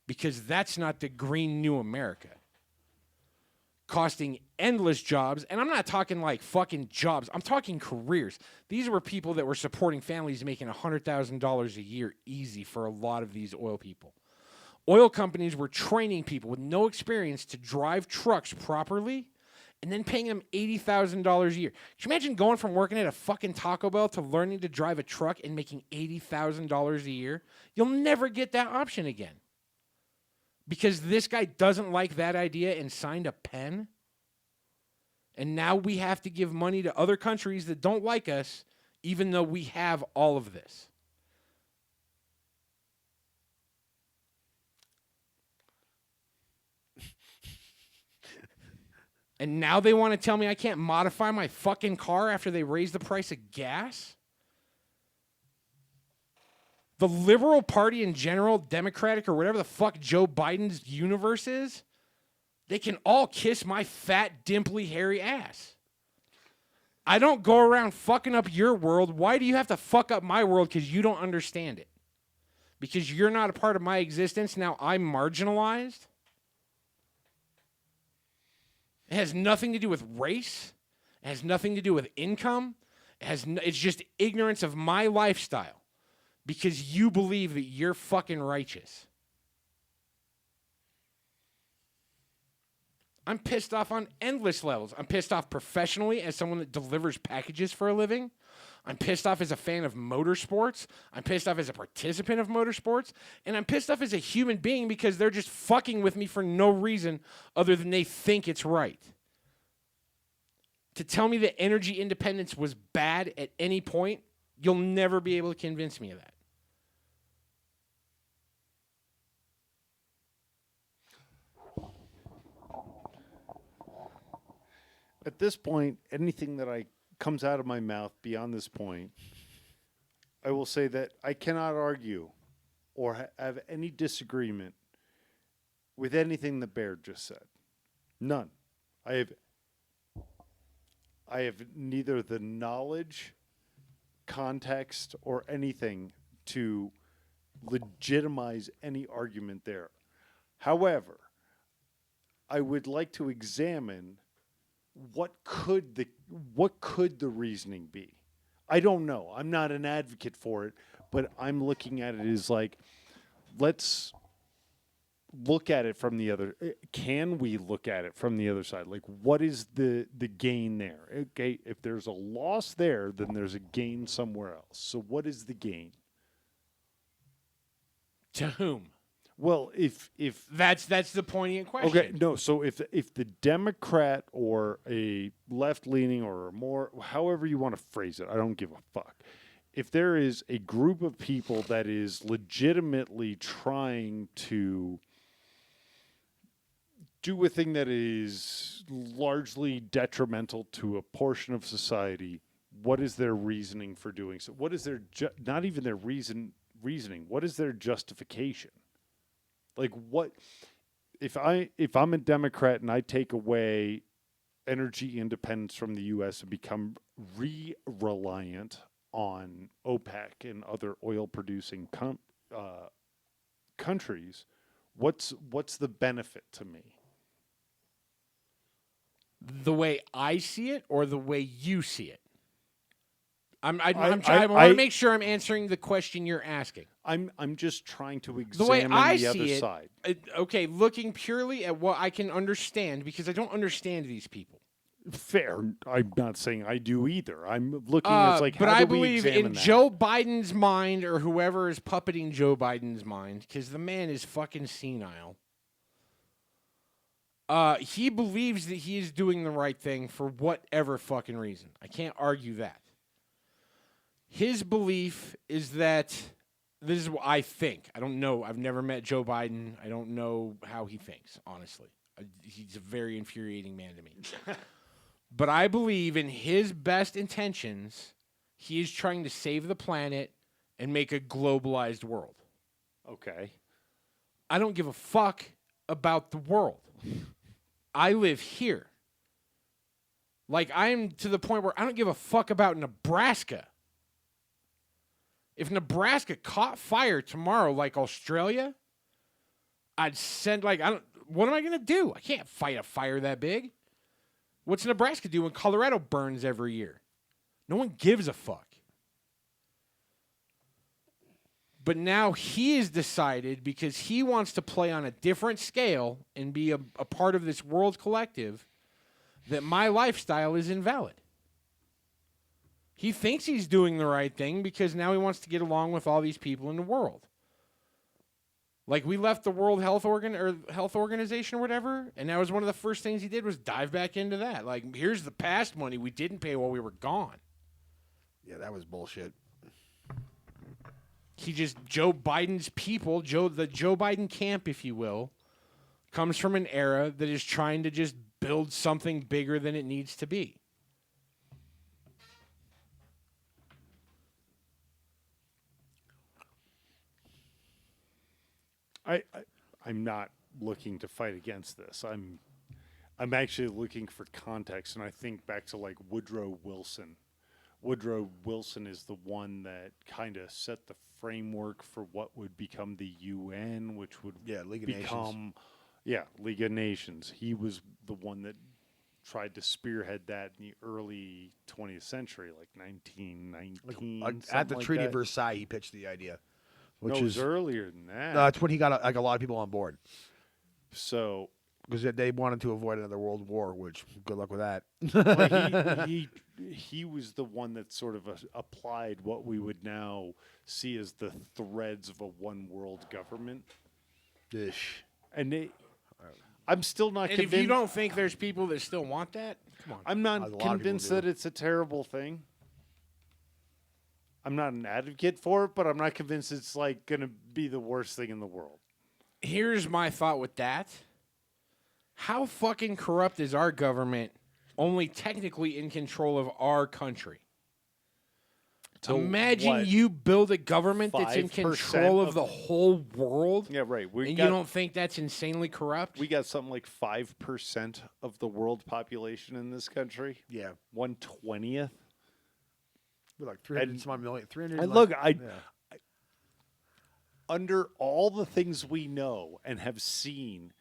because that's not the green new America. Costing endless jobs. And I'm not talking like fucking jobs. I'm talking careers. These were people that were supporting families making $100,000 a year easy for a lot of these oil people. Oil companies were training people with no experience to drive trucks properly and then paying them $80,000 a year. Can you imagine going from working at a fucking Taco Bell to learning to drive a truck and making $80,000 a year? You'll never get that option again. Because this guy doesn't like that idea and signed a pen. And now we have to give money to other countries that don't like us, even though we have all of this. And now they want to tell me I can't modify my fucking car after they raise the price of gas? The Liberal Party in general, Democratic or whatever the fuck Joe Biden's universe is, they can all kiss my fat, dimply, hairy ass. I don't go around fucking up your world. Why do you have to fuck up my world because you don't understand it? Because you're not a part of my existence, now I'm marginalized? It has nothing to do with race. It has nothing to do with income. It's just ignorance of my lifestyle. Because you believe that you're fucking righteous. I'm pissed off on endless levels. I'm pissed off professionally as someone that delivers packages for a living. I'm pissed off as a fan of motorsports. I'm pissed off as a participant of motorsports. And I'm pissed off as a human being because they're just fucking with me for no reason other than they think it's right. To tell me that energy independence was bad at any point, you'll never be able to convince me of that. At this point, anything that comes out of my mouth beyond this point, I will say that I cannot argue or have any disagreement with anything that Bear just said. None. I have neither the knowledge, context, or anything to legitimize any argument there. However, I would like to examine what could the reasoning be? I don't know. I'm not an advocate for it, but I'm looking at it as like, let's look at it from the other. Can we look at it from the other side? Like, what is the gain there? Okay, if there's a loss there, then there's a gain somewhere else. So what is the gain? To whom? Well, if That's the poignant question. okay, no. So if the Democrat or a left-leaning or a more, however you want to phrase it, I don't give a fuck. If there is a group of people that is legitimately trying to do a thing that is largely detrimental to a portion of society, what is their reasoning for doing so? What is their not even their reasoning? What is their justification? Like, what if I'm a Democrat and I take away energy independence from the U.S. and become reliant on OPEC and other oil producing countries? What's the benefit to me? The way I see it, or the way you see it? I want to make sure I'm answering the question you're asking. I'm just trying to The examine way I the other see it, side. Okay, looking purely at what I can understand, because I don't understand these people. Fair. I'm not saying I do either. I'm looking at like, but how I do we believe examine in that? Joe Biden's mind, or whoever is puppeting Joe Biden's mind, because the man is fucking senile. He believes that he is doing the right thing for whatever fucking reason. I can't argue that. His belief is that, this is what I think. I don't know. I've never met Joe Biden. I don't know how he thinks, honestly. He's a very infuriating man to me. But I believe in his best intentions, he is trying to save the planet and make a globalized world. Okay. I don't give a fuck about the world. I live here. Like, I'm to the point where I don't give a fuck about Nebraska. If Nebraska caught fire tomorrow like Australia, I'd send, like, what am I going to do? I can't fight a fire that big. What's Nebraska do when Colorado burns every year? No one gives a fuck. But now he has decided, because he wants to play on a different scale and be a part of this world collective, that my lifestyle is invalid. He thinks he's doing the right thing because now he wants to get along with all these people in the world. Like, we left the World Health Organization or whatever, and that was one of the first things he did was dive back into that. Like, here's the past money we didn't pay while we were gone. Yeah, that was bullshit. Joe Biden's people, the Joe Biden camp, if you will, comes from an era that is trying to just build something bigger than it needs to be. I'm not looking to fight against this. I'm actually looking for context, and I think back to like Woodrow Wilson. Woodrow Wilson is the one that kind of set the framework for what would become the UN, which would League of become League of Nations. He was the one that tried to spearhead that in the early 20th century, like 1919. At the like Treaty that. of Versailles, he pitched the idea. No, Which it was is earlier than that. that's when he got a lot of people on board So because they wanted to avoid another world war. Which, good luck with that. well, he was the one that sort of applied what we would now see as the threads of a one world government. Ish. And I'm still not And convinced. if you don't think there's people that still want that, come on. I'm A lot not of people convinced do. that it's a terrible thing. I'm not an advocate for it, but I'm not convinced it's like going to be the worst thing in the world. Here's my thought with that. How fucking corrupt is our government only technically in control of our country? To Imagine what? you build a government that's in 5% control of of the whole world, Yeah, right. and you don't think that's insanely corrupt? We got something like 5% of the world population in this country. Yeah, 1/20th. we're like 300 And- some odd million. 300. And like- look, under all the things we know and have seen,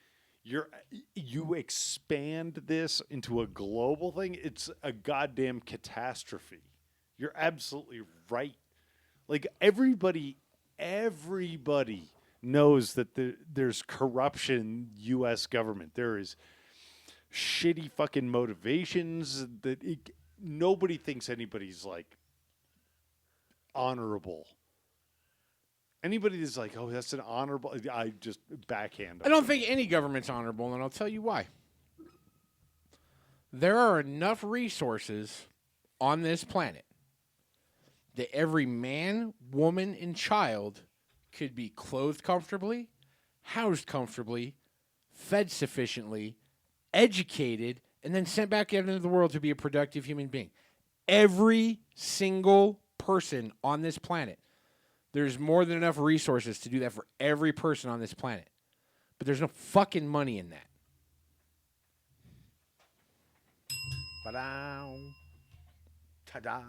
you expand this into a global thing, it's a goddamn catastrophe. You're absolutely right. Like everybody knows that there's corruption in U.S. government. There is shitty fucking motivations that nobody thinks anybody's like honorable. Anybody that's like, oh, that's an honorable, I just backhand. I don't think any government's honorable, and I'll tell you why. There are enough resources on this planet that every man, woman, and child could be clothed comfortably, housed comfortably, fed sufficiently, educated, and then sent back out into the world to be a productive human being. Every single person on this planet. There's more than enough resources to do that for every person on this planet. But there's no fucking money in that. Ba-dow. Ta-da.